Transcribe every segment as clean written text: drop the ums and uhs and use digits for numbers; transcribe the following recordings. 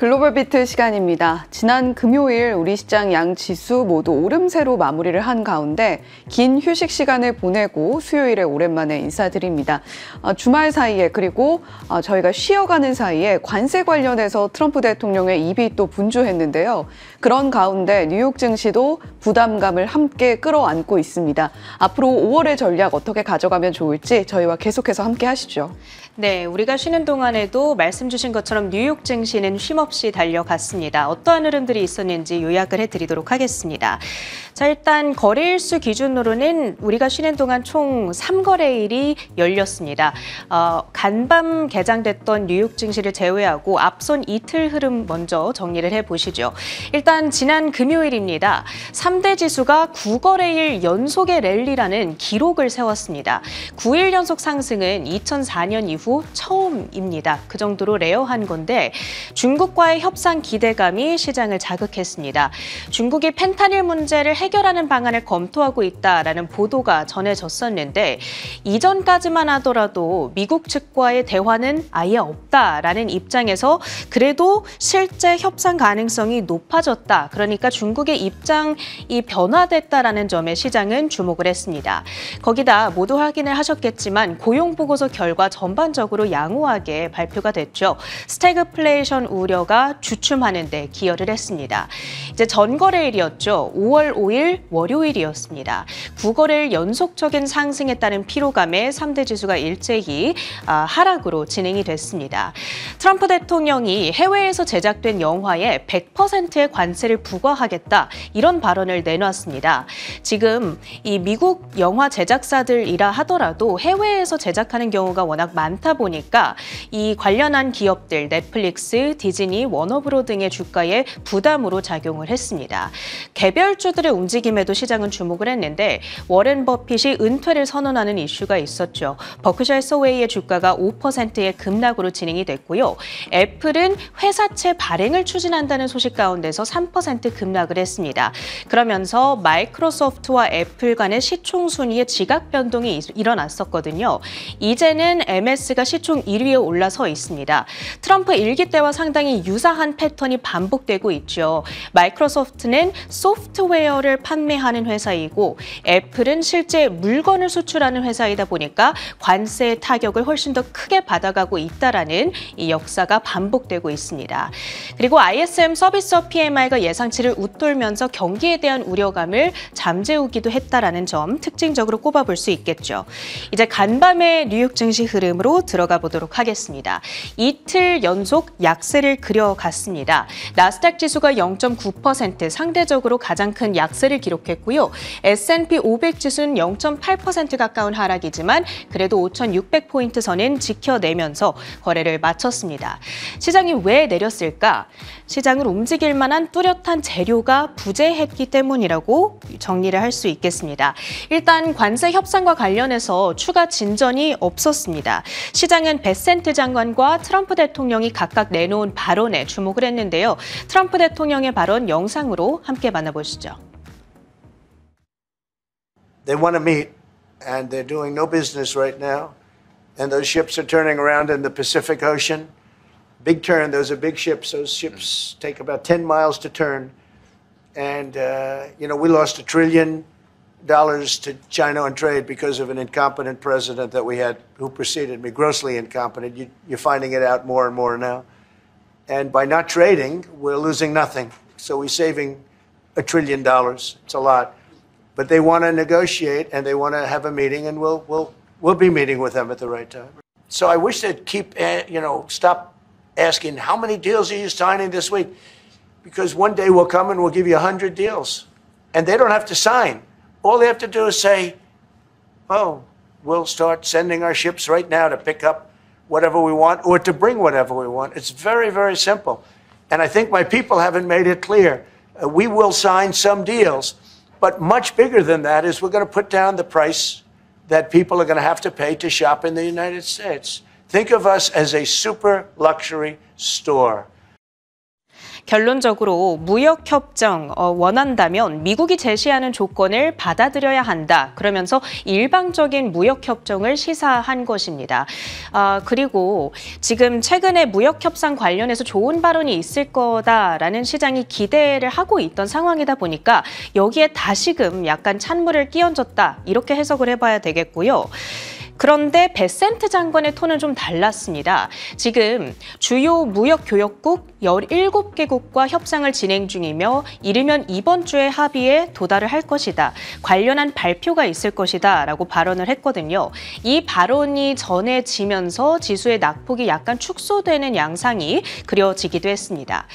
글로벌 비트 시간입니다. 지난 금요일 우리 시장 양 지수 모두 오름세로 마무리를 한 가운데 긴 휴식 시간을 보내고 수요일에 오랜만에 인사드립니다. 주말 사이에 그리고 저희가 쉬어가는 사이에 관세 관련해서 트럼프 대통령의 입이 또 분주했는데요. 그런 가운데 뉴욕 증시도 부담감을 함께 끌어안고 있습니다. 앞으로 5월의 전략 어떻게 가져가면 좋을지 저희와 계속해서 함께 하시죠. 네, 우리가 쉬는 동안에도 말씀 주신 것처럼 뉴욕 증시는 쉼없이 달려갔습니다. 어떠한 흐름들이 있었는지 요약을 해드리도록 하겠습니다. 자, 일단 거래일수 기준으로는 우리가 쉬는 동안 총 3거래일이 열렸습니다. 간밤 개장됐던 뉴욕 증시를 제외하고 앞선 이틀 흐름 먼저 정리를 해보시죠. 일단 지난 금요일입니다. 3대 지수가 9거래일 연속의 랠리라는 기록을 세웠습니다. 9일 연속 상승은 2004년 이후 처음입니다. 그 정도로 레어한 건데 중국과의 협상 기대감이 시장을 자극했습니다. 중국이 펜타닐 문제를 해결하는 방안을 검토하고 있다라는 보도가 전해졌었는데 이전까지만 하더라도 미국 측과의 대화는 아예 없다라는 입장에서 그래도 실제 협상 가능성이 높아졌다. 그러니까 중국의 입장이 변화됐다라는 점에 시장은 주목을 했습니다. 거기다 모두 확인을 하셨겠지만 고용보고서 결과 전반적으로 양호하게 발표가 됐죠. 스태그플레이션 우려가 주춤하는 데 기여를 했습니다. 이제 전거래일이었죠. 5월 5일 월요일이었습니다. 9거래일 연속적인 상승에 따른 피로감에 3대 지수가 일제히 하락으로 진행이 됐습니다. 트럼프 대통령이 해외에서 제작된 영화에 100%의 관세를 부과하겠다 이런 발언을 내놨습니다. 지금 이 미국 영화 제작사들이라 하더라도 해외에서 제작하는 경우가 워낙 많다 보니까 이 관련한 기업들 넷플릭스, 디즈니, 워너브로 등의 주가에 부담으로 작용을 했습니다. 개별주들의 움직임에도 시장은 주목을 했는데 워렌 버핏이 은퇴를 선언하는 이슈가 있었죠. 버크셔 해서웨이의 주가가 5%의 급락으로 진행이 됐고요. 애플은 회사채 발행을 추진한다는 소식 가운데서 3% 급락을 했습니다. 그러면서 마이크로소프트와 애플 간의 시총 순위의 지각 변동이 일어났었거든요. 이제는 MS가 시총 1위에 올라서 있습니다. 트럼프 일기 때와 상당히 유사한 패턴이 반복되고 있죠. 마이크로소프트는 소프트웨어를 판매하는 회사이고 애플은 실제 물건을 수출하는 회사이다 보니까 관세의 타격을 훨씬 더 크게 받아가고 있다라는 이 역사가 반복되고 있습니다. 그리고 ISM 서비스업 PMI가 예상치를 웃돌면서 경기에 대한 우려감을 잠재우기도 했다라는 점 특징적으로 꼽아볼 수 있겠죠. 이제 간밤의 뉴욕 증시 흐름으로 들어가 보도록 하겠습니다. 이틀 연속 약세를 그려갔습니다. 나스닥 지수가 0.9% 상대적으로 가장 큰 약세를 기록했고요. S&P 500 지수는 0.8% 가까운 하락이지만 그래도 5,600포인트 선은 지켜내면서 거래를 마쳤습니다. 시장이 왜 내렸을까? 시장을 움직일 만한 뚜렷한 재료가 부재했기 때문이라고 정리를 할 수 있겠습니다. 일단 관세 협상과 관련해서 추가 진전이 없었습니다. 시장은 베센트 장관과 트럼프 대통령이 각각 내놓은 발언에 주목을 했는데요. 트럼프 대통령의 발언 영상으로 함께 만나보시죠. They want to meet, and they're doing no business right now. And those ships are turning around in the Pacific Ocean. Big turn, those are big ships. Those ships take about 10 miles to turn. And, we lost $1 trillion to China on trade because of an incompetent president that we had who preceded me, grossly incompetent. You're finding it out more and more now. And by not trading, we're losing nothing. So we're saving $1 trillion. It's a lot. But they want to negotiate and they want to have a meeting, and we'll be meeting with them at the right time. So I wish they'd stop asking how many deals are you signing this week, because one day we'll come and we'll give you 100 deals, and they don't have to sign. All they have to do is say, "Oh, we'll start sending our ships right now to pick up whatever we want or to bring whatever we want." It's very, very simple, and I think my people haven't made it clear. We will sign some deals. But much bigger than that is we're going to put down the price that people are going to have to pay to shop in the United States. Think of us as a super luxury store. 결론적으로 무역협정 원한다면 미국이 제시하는 조건을 받아들여야 한다. 그러면서 일방적인 무역협정을 시사한 것입니다. 그리고 지금 최근에 무역협상 관련해서 좋은 발언이 있을 거다라는 시장이 기대를 하고 있던 상황이다 보니까 여기에 다시금 약간 찬물을 끼얹었다. 이렇게 해석을 해봐야 되겠고요. 그런데 베센트 장관의 톤은 좀 달랐습니다. 지금 주요 무역교역국 17개국과 협상을 진행 중이며 이르면 이번 주에 합의에 도달을 할 것이다. 관련한 발표가 있을 것이다 라고 발언을 했거든요. 이 발언이 전해지면서 지수의 낙폭이 약간 축소되는 양상이 그려지기도 했습니다.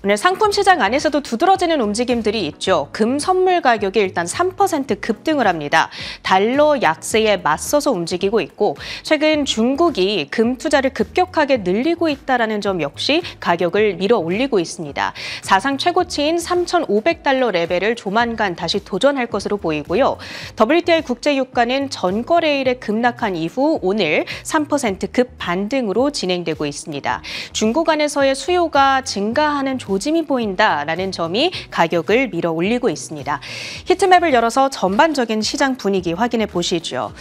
오늘 상품 시장 안에서도 두드러지는 움직임들이 있죠. 금 선물 가격이 일단 3% 급등을 합니다. 달러 약세에 맞서서 움직이고 있고 최근 중국이 금 투자를 급격하게 늘리고 있다는 점 역시 가격을 밀어 올리고 있습니다. 사상 최고치인 3,500달러 레벨을 조만간 다시 도전할 것으로 보이고요. WTI 국제유가는 전거래일에 급락한 이후 오늘 3% 급 반등으로 진행되고 있습니다. 중국 안에서의 수요가 증가하는 조짐이 보인다라는 점이 가격을 밀어 올리고 있습니다. 히트맵을 열어서 전반적인 시장 분위기 확인해 보시죠.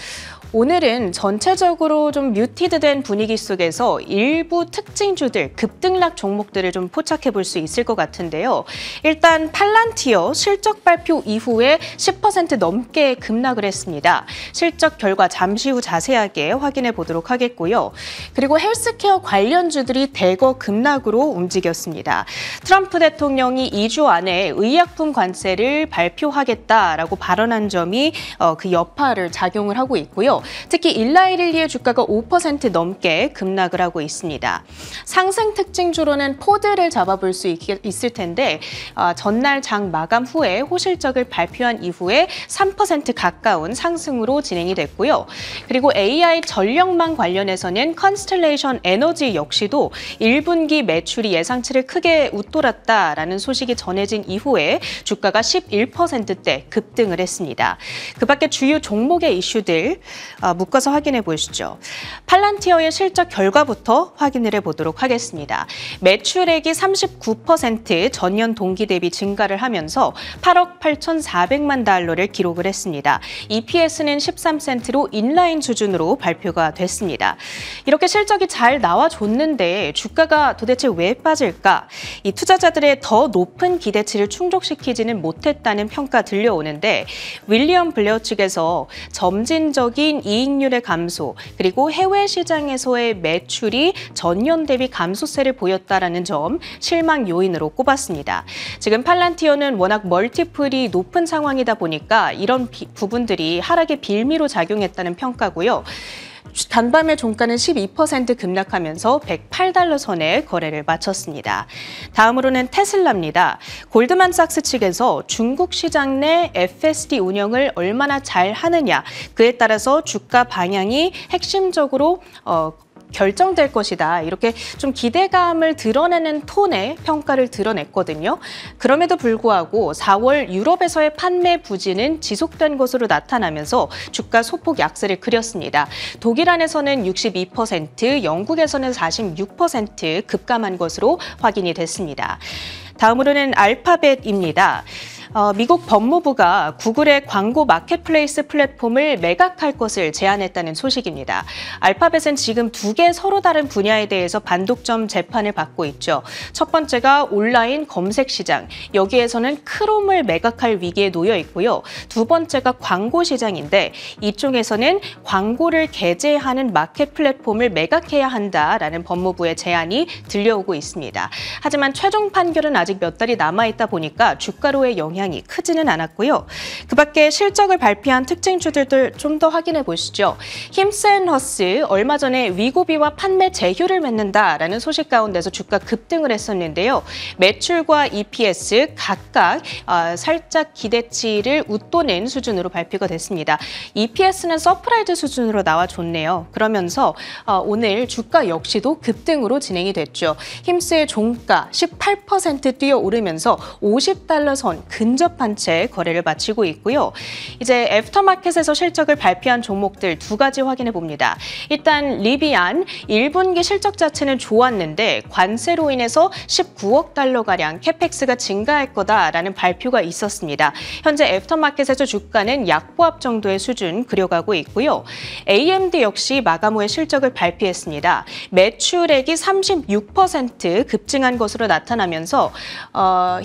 오늘은 전체적으로 좀 뮤티드된 분위기 속에서 일부 특징주들, 급등락 종목들을 좀 포착해 볼 수 있을 것 같은데요. 일단 팔란티어 실적 발표 이후에 10% 넘게 급락을 했습니다. 실적 결과 잠시 후 자세하게 확인해 보도록 하겠고요. 그리고 헬스케어 관련주들이 대거 급락으로 움직였습니다. 트럼프 대통령이 2주 안에 의약품 관세를 발표하겠다라고 발언한 점이 그 여파를 작용을 하고 있고요. 특히 일라이릴리의 주가가 5% 넘게 급락을 하고 있습니다. 상승 특징주로는 포드를 잡아볼 수 있을 텐데 전날 장 마감 후에 호실적을 발표한 이후에 3% 가까운 상승으로 진행이 됐고요. 그리고 AI 전력망 관련해서는 컨스텔레이션 에너지 역시도 1분기 매출이 예상치를 크게 웃돌았다라는 소식이 전해진 이후에 주가가 11%대 급등을 했습니다. 그 밖에 주요 종목의 이슈들 묶어서 확인해 보시죠. 팔란티어의 실적 결과부터 확인을 해보도록 하겠습니다. 매출액이 39% 전년 동기 대비 증가를 하면서 8억 8,400만 달러를 기록을 했습니다. EPS는 13센트로 인라인 수준으로 발표가 됐습니다. 이렇게 실적이 잘 나와줬는데 주가가 도대체 왜 빠질까? 이 투자자들의 더 높은 기대치를 충족시키지는 못했다는 평가 들려오는데 윌리엄 블레어 측에서 점진적인 이익률의 감소 그리고 해외 시장에서의 매출이 전년 대비 감소세를 보였다라는 점 실망 요인으로 꼽았습니다. 지금 팔란티어는 워낙 멀티플이 높은 상황이다 보니까 이런 부분들이 하락의 빌미로 작용했다는 평가고요. 단밤의 종가는 12% 급락하면서 108달러 선에 거래를 마쳤습니다. 다음으로는 테슬라입니다. 골드만삭스 측에서 중국 시장 내 FSD 운영을 얼마나 잘 하느냐, 그에 따라서 주가 방향이 핵심적으로 결정될 것이다. 이렇게 좀 기대감을 드러내는 톤의 평가를 드러냈거든요. 그럼에도 불구하고 4월 유럽에서의 판매 부진은 지속된 것으로 나타나면서 주가 소폭 약세를 그렸습니다. 독일 안에서는 62%, 영국에서는 46% 급감한 것으로 확인이 됐습니다. 다음으로는 알파벳입니다. 미국 법무부가 구글의 광고 마켓플레이스 플랫폼을 매각할 것을 제안했다는 소식입니다. 알파벳은 지금 두 개 서로 다른 분야에 대해서 반독점 재판을 받고 있죠. 첫 번째가 온라인 검색 시장, 여기에서는 크롬을 매각할 위기에 놓여 있고요. 두 번째가 광고 시장인데 이쪽에서는 광고를 게재하는 마켓 플랫폼을 매각해야 한다라는 법무부의 제안이 들려오고 있습니다. 하지만 최종 판결은 아직 몇 달이 남아있다 보니까 주가로의 영향이 크지는 않았고요. 그 밖에 실적을 발표한 특징주들도 좀 더 확인해 보시죠. 힘스앤허스 얼마 전에 위고비와 판매 제휴를 맺는다라는 소식 가운데서 주가 급등을 했었는데요. 매출과 EPS 각각 살짝 기대치를 웃도는 수준으로 발표가 됐습니다. EPS는 서프라이즈 수준으로 나와줬네요. 그러면서 오늘 주가 역시도 급등으로 진행이 됐죠. 힘스의 종가 18% 뛰어오르면서 50달러 선 근 근접한 채 거래를 마치고 있고요. 이제 애프터마켓에서 실적을 발표한 종목들 두 가지 확인해 봅니다. 일단 리비안 1분기 실적 자체는 좋았는데 관세로 인해서 19억 달러가량 캐펙스가 증가할 거다라는 발표가 있었습니다. 현재 애프터마켓에서 주가는 약보합 정도의 수준 그려가고 있고요. AMD 역시 마감 후에 실적을 발표했습니다. 매출액이 36% 급증한 것으로 나타나면서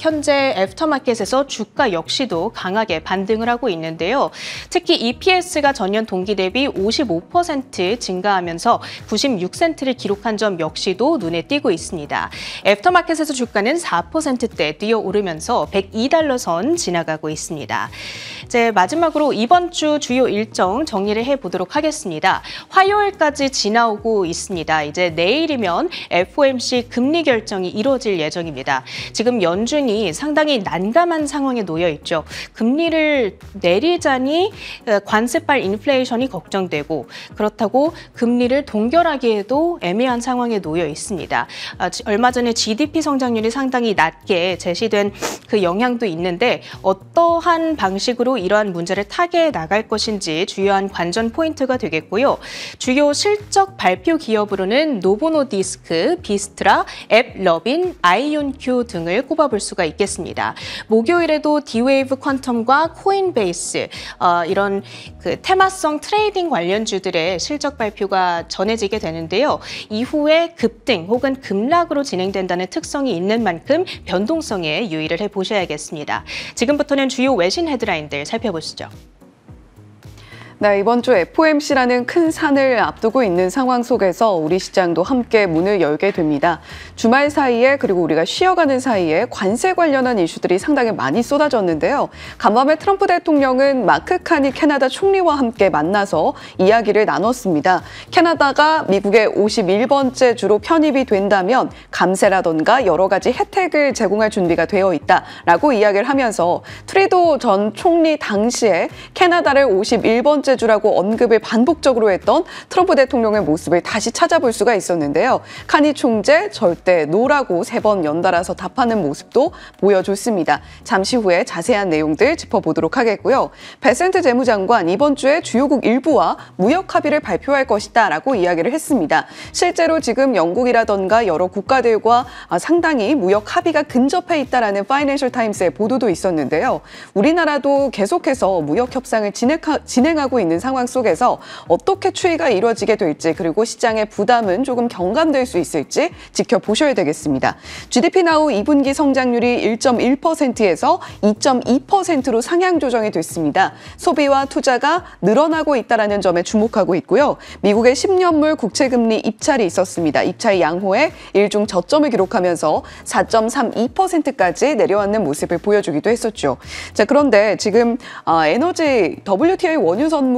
현재 애프터마켓에서 주가 역시도 강하게 반등을 하고 있는데요. 특히 EPS가 전년 동기 대비 55% 증가하면서 96센트를 기록한 점 역시도 눈에 띄고 있습니다. 애프터마켓에서 주가는 4%대 뛰어오르면서 102달러 선 지나가고 있습니다. 이제 마지막으로 이번 주 주요 일정 정리를 해보도록 하겠습니다. 화요일까지 지나오고 있습니다. 이제 내일이면 FOMC 금리 결정이 이루어질 예정입니다. 지금 연준이 상당히 난감한 상황에 놓여 있죠. 금리를 내리자니 관세발 인플레이션이 걱정되고 그렇다고 금리를 동결하기에도 애매한 상황에 놓여 있습니다. 얼마 전에 GDP 성장률이 상당히 낮게 제시된 그 영향도 있는데 어떠한 방식으로 이러한 문제를 타개해 나갈 것인지 주요한 관전 포인트가 되겠고요. 주요 실적 발표 기업으로는 노보노디스크, 비스트라, 앱러빈, 아이온큐 등을 꼽아볼 수가 있겠습니다. 목요일에도 D-Wave 퀀텀과 코인베이스 이런 그 테마성 트레이딩 관련주들의 실적 발표가 전해지게 되는데요. 이후에 급등 혹은 급락으로 진행된다는 특성이 있는 만큼 변동성에 유의를 해보셔야겠습니다. 지금부터는 주요 외신 헤드라인들 살펴보시죠. 네, 이번 주 FOMC라는 큰 산을 앞두고 있는 상황 속에서 우리 시장도 함께 문을 열게 됩니다. 주말 사이에 그리고 우리가 쉬어가는 사이에 관세 관련한 이슈들이 상당히 많이 쏟아졌는데요. 간밤에 트럼프 대통령은 마크 카니 캐나다 총리와 함께 만나서 이야기를 나눴습니다. 캐나다가 미국의 51번째 주로 편입이 된다면 감세라던가 여러 가지 혜택을 제공할 준비가 되어 있다라고 이야기를 하면서 트루도 전 총리 당시에 캐나다를 51번째 주라고 언급을 반복적으로 했던 트럼프 대통령의 모습을 다시 찾아볼 수가 있었는데요. 카니 총재 절대 노라고 3번 연달아서 답하는 모습도 보여줬습니다. 잠시 후에 자세한 내용들 짚어보도록 하겠고요. 베센트 재무장관 이번 주에 주요국 일부와 무역 합의를 발표할 것이다 라고 이야기를 했습니다. 실제로 지금 영국이라던가 여러 국가들과 상당히 무역 합의가 근접해 있다라는 파이낸셜 타임스의 보도도 있었는데요. 우리나라도 계속해서 무역 협상을 진행하고 있는 상황 속에서 어떻게 추이가 이루어지게 될지 그리고 시장의 부담은 조금 경감될 수 있을지 지켜보셔야 되겠습니다. GDP 나우 2분기 성장률이 1.1%에서 2.2%로 상향 조정이 됐습니다. 소비와 투자가 늘어나고 있다는 점에 주목하고 있고요. 미국의 10년물 국채금리 입찰이 있었습니다. 입찰 양호에 일중 저점을 기록하면서 4.32%까지 내려앉는 모습을 보여주기도 했었죠. 자, 그런데 지금 에너지 WTI 원유 선물이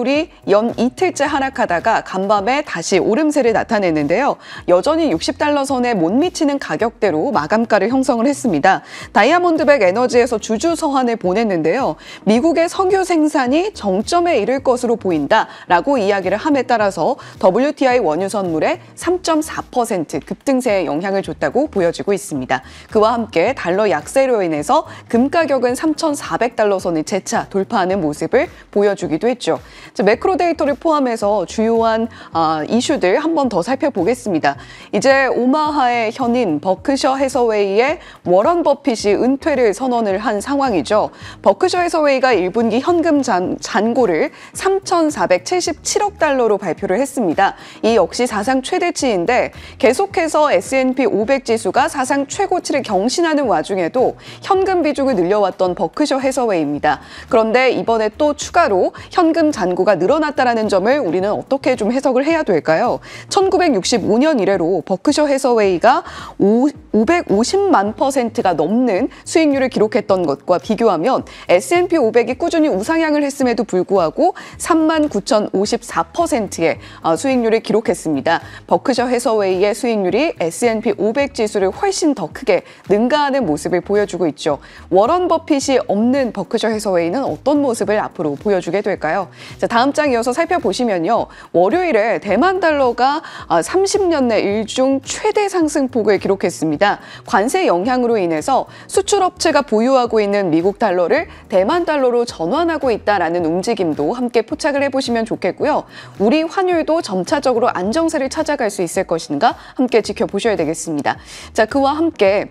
연 이틀째 하락하다가 간밤에 다시 오름세를 나타냈는데요. 여전히 60달러 선에 못 미치는 가격대로 마감가를 형성을 했습니다. 다이아몬드백 에너지에서 주주 서한을 보냈는데요. 미국의 석유 생산이 정점에 이를 것으로 보인다라고 이야기를 함에 따라서 WTI 원유 선물에 3.4% 급등세에 영향을 줬다고 보여지고 있습니다. 그와 함께 달러 약세로 인해서 금 가격은 3,400달러 선을 재차 돌파하는 모습을 보여주기도 했죠. 매크로 데이터를 포함해서 주요한 이슈들 한 번 더 살펴보겠습니다. 이제 오마하의 현인 버크셔 해서웨이의 워런 버핏이 은퇴를 선언을 한 상황이죠. 버크셔 해서웨이가 1분기 현금 잔고를 3,477억 달러로 발표를 했습니다. 이 역시 사상 최대치인데 계속해서 S&P 500 지수가 사상 최고치를 경신하는 와중에도 현금 비중을 늘려왔던 버크셔 해서웨이입니다. 그런데 이번에 또 추가로 현금 잔고가 늘어났다는 점을 우리는 어떻게 좀 해석을 해야 될까요? 1965년 이래로 버크셔 해서웨이가 550만 %가 넘는 수익률을 기록했던 것과 비교하면 S&P 500이 꾸준히 우상향을 했음에도 불구하고 39,054%의 수익률을 기록했습니다. 버크셔 해서웨이의 수익률이 S&P 500 지수를 훨씬 더 크게 능가하는 모습을 보여주고 있죠. 워런 버핏이 없는 버크셔 해서웨이는 어떤 모습을 앞으로 보여주게 될까요? 자, 다음 장 이어서 살펴보시면요. 월요일에 대만 달러가 30년 내 일중 최대 상승폭을 기록했습니다. 관세 영향으로 인해서 수출업체가 보유하고 있는 미국 달러를 대만 달러로 전환하고 있다라는 움직임도 함께 포착을 해보시면 좋겠고요. 우리 환율도 점차적으로 안정세를 찾아갈 수 있을 것인가 함께 지켜보셔야 되겠습니다. 자, 그와 함께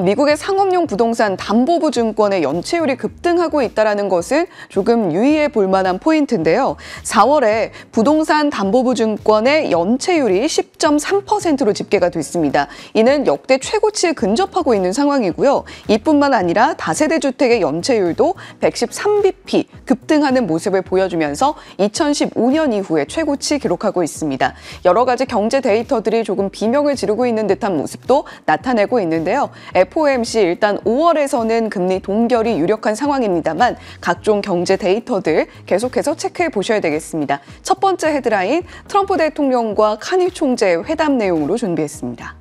미국의 상업용 부동산 담보부 증권의 연체율이 급등하고 있다는 것은 조금 유의해 볼 만한 포인트인데요. 4월에 부동산 담보부 증권의 연체율이 10.3%로 집계가 됐습니다. 이는 역대 최고치에 근접하고 있는 상황이고요. 이뿐만 아니라 다세대 주택의 연체율도 113bp 급등하는 모습을 보여주면서 2015년 이후에 최고치 기록하고 있습니다. 여러 가지 경제 데이터들이 조금 비명을 지르고 있는 듯한 모습도 나타내고 있는데요. FOMC 일단 5월에서는 금리 동결이 유력한 상황입니다만 각종 경제 데이터들 계속해서 체크해 보셔야 되겠습니다. 첫 번째 헤드라인, 트럼프 대통령과 카니 총재의 회담 내용으로 준비했습니다.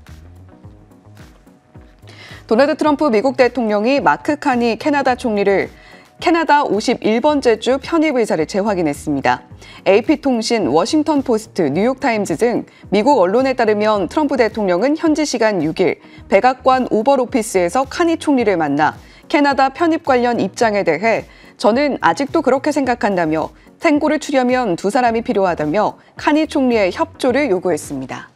도널드 트럼프 미국 대통령이 마크 카니 캐나다 총리를 캐나다 51번째 주 편입 의사를 재확인했습니다. AP통신, 워싱턴포스트, 뉴욕타임즈 등 미국 언론에 따르면 트럼프 대통령은 현지 시간 6일 백악관 오벌 오피스에서 카니 총리를 만나 캐나다 편입 관련 입장에 대해 저는 아직도 그렇게 생각한다며 탱고를 추려면 두 사람이 필요하다며 카니 총리의 협조를 요구했습니다.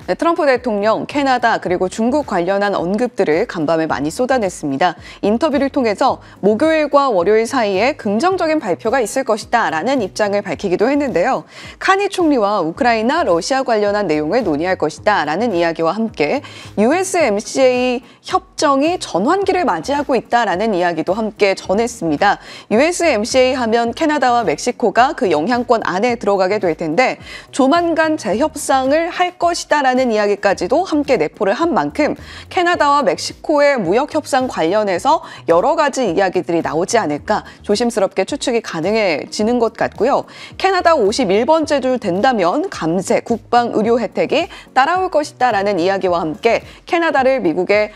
네, 트럼프 대통령, 캐나다 그리고 중국 관련한 언급들을 간밤에 많이 쏟아냈습니다. 인터뷰를 통해서 목요일과 월요일 사이에 긍정적인 발표가 있을 것이다 라는 입장을 밝히기도 했는데요. 카니 총리와 우크라이나, 러시아 관련한 내용을 논의할 것이다 라는 이야기와 함께 USMCA 협정이 전환기를 맞이하고 있다라는 이야기도 함께 전했습니다. USMCA 하면 캐나다와 멕시코가 그 영향권 안에 들어가게 될 텐데 조만간 재협상을 할 것이다 라는 이야기까지도 함께 내포를 한 만큼 캐나다와 멕시코의 무역 협상 관련해서 여러 가지 이야기들이 나오지 않을까 조심스럽게 추측이 가능해지는 것 같고요. 캐나다 51번째 주 된다면 감세, 국방, 의료 혜택이 따라올 것이다라는 이야기와 함께 캐나다를 미국의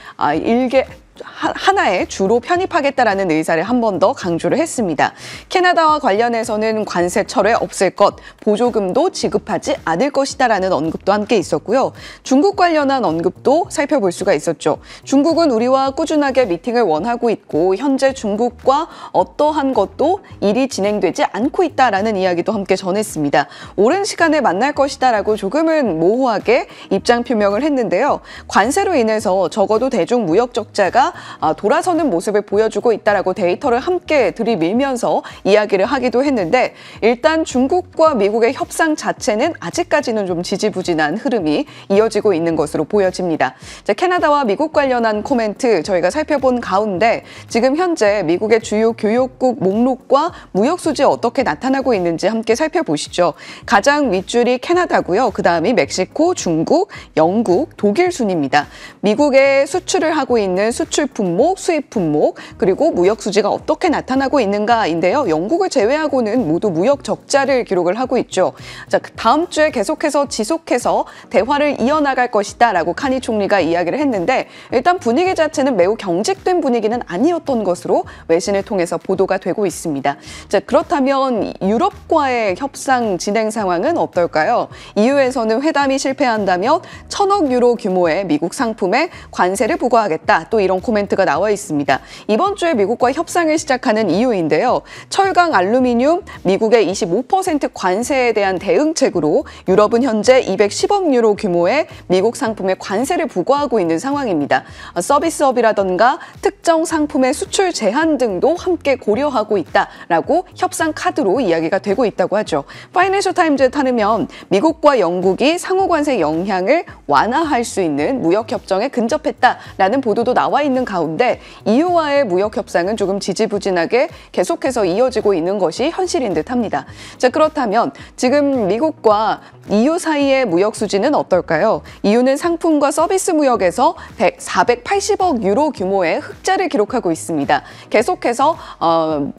하나의 주로 편입하겠다라는 의사를 한 번 더 강조를 했습니다. 캐나다와 관련해서는 관세 철회 없을 것, 보조금도 지급하지 않을 것이다라는 언급도 함께 있었고요. 중국 관련한 언급도 살펴볼 수가 있었죠. 중국은 우리와 꾸준하게 미팅을 원하고 있고 현재 중국과 어떠한 것도 일이 진행되지 않고 있다라는 이야기도 함께 전했습니다. 오랜 시간에 만날 것이다라고 조금은 모호하게 입장 표명을 했는데요. 관세로 인해서 적어도 대중 무역 적자가 돌아서는 모습을 보여주고 있다라고 데이터를 함께 들이밀면서 이야기를 하기도 했는데 일단 중국과 미국의 협상 자체는 아직까지는 좀 지지부진한 흐름이 이어지고 있는 것으로 보여집니다. 자, 캐나다와 미국 관련한 코멘트 저희가 살펴본 가운데 지금 현재 미국의 주요 교역국 목록과 무역 수지 어떻게 나타나고 있는지 함께 살펴보시죠. 가장 윗줄이 캐나다고요. 그 다음이 멕시코, 중국, 영국, 독일 순입니다. 미국에 수출을 하고 있는 수출 품목, 수입 품목, 그리고 무역 수지가 어떻게 나타나고 있는가인데요. 영국을 제외하고는 모두 무역 적자를 기록을 하고 있죠. 자, 다음 주에 계속해서 지속해서 대화를 이어나갈 것이다라고 카니 총리가 이야기를 했는데 일단 분위기 자체는 매우 경직된 분위기는 아니었던 것으로 외신을 통해서 보도가 되고 있습니다. 자, 그렇다면 유럽과의 협상 진행 상황은 어떨까요? EU에서는 회담이 실패한다면 1,000억 유로 규모의 미국 상품에 관세를 부과하겠다. 또 이런 코멘트가 나와 있습니다. 이번 주에 미국과 협상을 시작하는 이유인데요. 철강, 알루미늄, 미국의 25% 관세에 대한 대응책으로 유럽은 현재 210억 유로 규모의 미국 상품에 관세를 부과하고 있는 상황입니다. 서비스업이라던가 특정 상품의 수출 제한 등도 함께 고려하고 있다라고 협상 카드로 이야기가 되고 있다고 하죠. 파이낸셜 타임즈에 따르면 미국과 영국이 상호 관세 영향을 완화할 수 있는 무역 협정에 근접했다라는 보도도 나와 있는 가운데 EU와의 무역 협상은 조금 지지부진하게 계속해서 이어지고 있는 것이 현실인 듯합니다. 자, 그렇다면 지금 미국과 EU 사이의 무역 수지는 어떨까요? EU는 상품과 서비스 무역에서 480억 유로 규모의 흑자를 기록하고 있습니다. 계속해서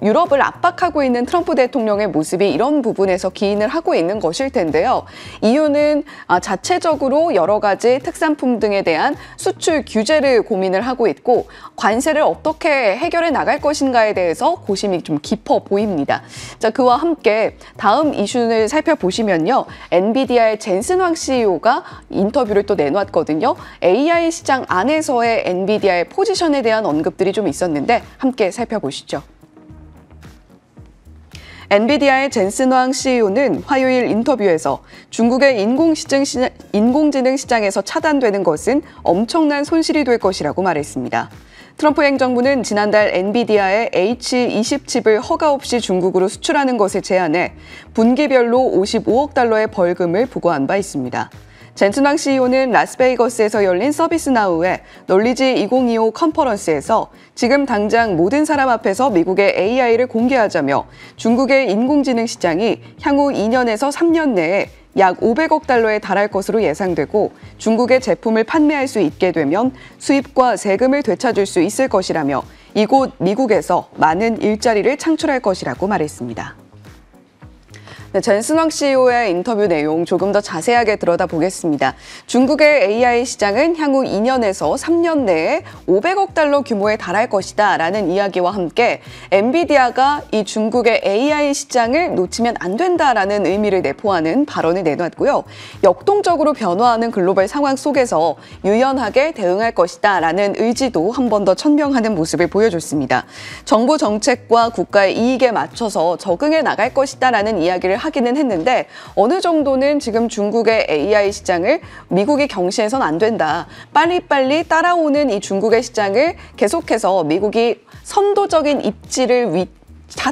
유럽을 압박하고 있는 트럼프 대통령의 모습이 이런 부분에서 기인을 하고 있는 것일 텐데요. EU는 자체적으로 여러 가지 특산품 등에 대한 수출 규제를 고민을 하고 있고 관세를 어떻게 해결해 나갈 것인가에 대해서 고심이 좀 깊어 보입니다. 자, 그와 함께 다음 이슈를 살펴보시면요. 엔비디아의 젠슨 황 CEO가 인터뷰를 또 내놓았거든요. AI 시장 안에서의 엔비디아의 포지션에 대한 언급들이 좀 있었는데 함께 살펴보시죠. 엔비디아의 젠슨 황 CEO는 화요일 인터뷰에서 중국의 인공지능 시장에서 차단되는 것은 엄청난 손실이 될 것이라고 말했습니다. 트럼프 행정부는 지난달 엔비디아의 H20 칩을 허가 없이 중국으로 수출하는 것을 제한해 분기별로 55억 달러의 벌금을 부과한 바 있습니다. 젠슨 황 CEO는 라스베이거스에서 열린 서비스나우의 널리지 2025 컨퍼런스에서 지금 당장 모든 사람 앞에서 미국의 AI를 공개하자며 중국의 인공지능 시장이 향후 2년에서 3년 내에 약 500억 달러에 달할 것으로 예상되고 중국의 제품을 판매할 수 있게 되면 수입과 세금을 되찾을 수 있을 것이라며 이곳 미국에서 많은 일자리를 창출할 것이라고 말했습니다. 네, 젠슨 황 CEO의 인터뷰 내용 조금 더 자세하게 들여다보겠습니다. 중국의 AI 시장은 향후 2년에서 3년 내에 500억 달러 규모에 달할 것이다 라는 이야기와 함께 엔비디아가 이 중국의 AI 시장을 놓치면 안 된다라는 의미를 내포하는 발언을 내놨고요. 역동적으로 변화하는 글로벌 상황 속에서 유연하게 대응할 것이다 라는 의지도 한 번 더 천명하는 모습을 보여줬습니다. 정부 정책과 국가의 이익에 맞춰서 적응해 나갈 것이다 라는 이야기를 하기는 했는데 어느 정도는 지금 중국의 AI 시장을 미국이 경시해서는 안 된다. 빨리빨리 따라오는 이 중국의 시장을 계속해서 미국이 선도적인 입지를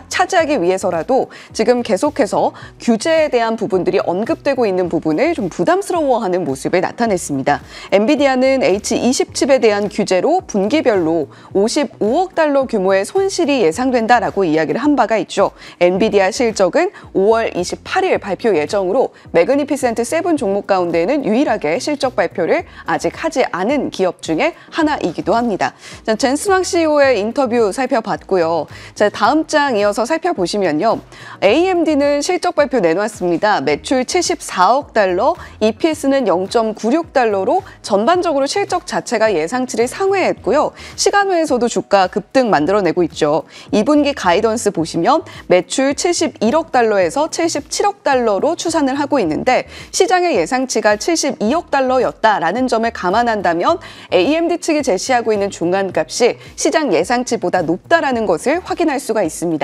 차지하기 위해서라도 지금 계속해서 규제에 대한 부분들이 언급되고 있는 부분을 좀 부담스러워하는 모습을 나타냈습니다. 엔비디아는 H20 칩에 대한 규제로 분기별로 55억 달러 규모의 손실이 예상된다라고 이야기를 한 바가 있죠. 엔비디아 실적은 5월 28일 발표 예정으로 매그니피센트 7 종목 가운데는 유일하게 실적 발표를 아직 하지 않은 기업 중에 하나이기도 합니다. 자, 젠슨 황 CEO의 인터뷰 살펴봤고요. 자, 다음 장 이어서 살펴보시면요. AMD는 실적 발표 내놓았습니다. 매출 74억 달러, EPS는 0.96달러로 전반적으로 실적 자체가 예상치를 상회했고요. 시간외에서도 주가 급등 만들어내고 있죠. 2분기 가이던스 보시면 매출 71억 달러에서 77억 달러로 추산을 하고 있는데 시장의 예상치가 72억 달러였다라는 점을 감안한다면 AMD 측이 제시하고 있는 중간값이 시장 예상치보다 높다라는 것을 확인할 수가 있습니다.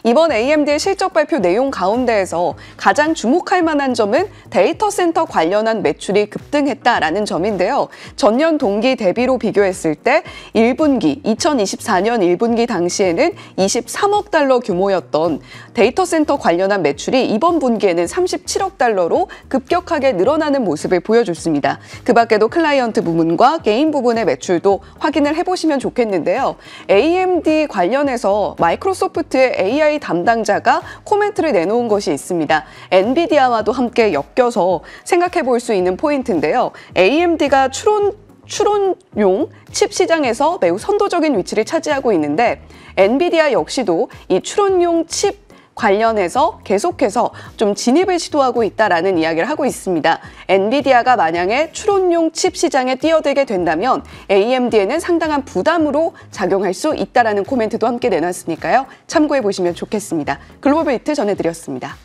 이번 AMD의 실적 발표 내용 가운데에서 가장 주목할 만한 점은 데이터 센터 관련한 매출이 급등했다라는 점인데요. 전년 동기 대비로 비교했을 때 1분기, 2024년 1분기 당시에는 23억 달러 규모였던 데이터 센터 관련한 매출이 이번 분기에는 37억 달러로 급격하게 늘어나는 모습을 보여줬습니다. 그 밖에도 클라이언트 부분과 게임 부분의 매출도 확인을 해보시면 좋겠는데요. AMD 관련해서 마이크로소프트의 AI 담당자가 코멘트를 내놓은 것이 있습니다. 엔비디아와도 함께 엮여서 생각해 볼 수 있는 포인트인데요. AMD가 추론용 칩 시장에서 매우 선도적인 위치를 차지하고 있는데 엔비디아 역시도 이 추론용 칩 관련해서 계속해서 좀 진입을 시도하고 있다라는 이야기를 하고 있습니다. 엔비디아가 만약에 추론용 칩 시장에 뛰어들게 된다면 AMD에는 상당한 부담으로 작용할 수 있다라는 코멘트도 함께 내놨으니까요. 참고해 보시면 좋겠습니다. 글로벌 비트 전해드렸습니다.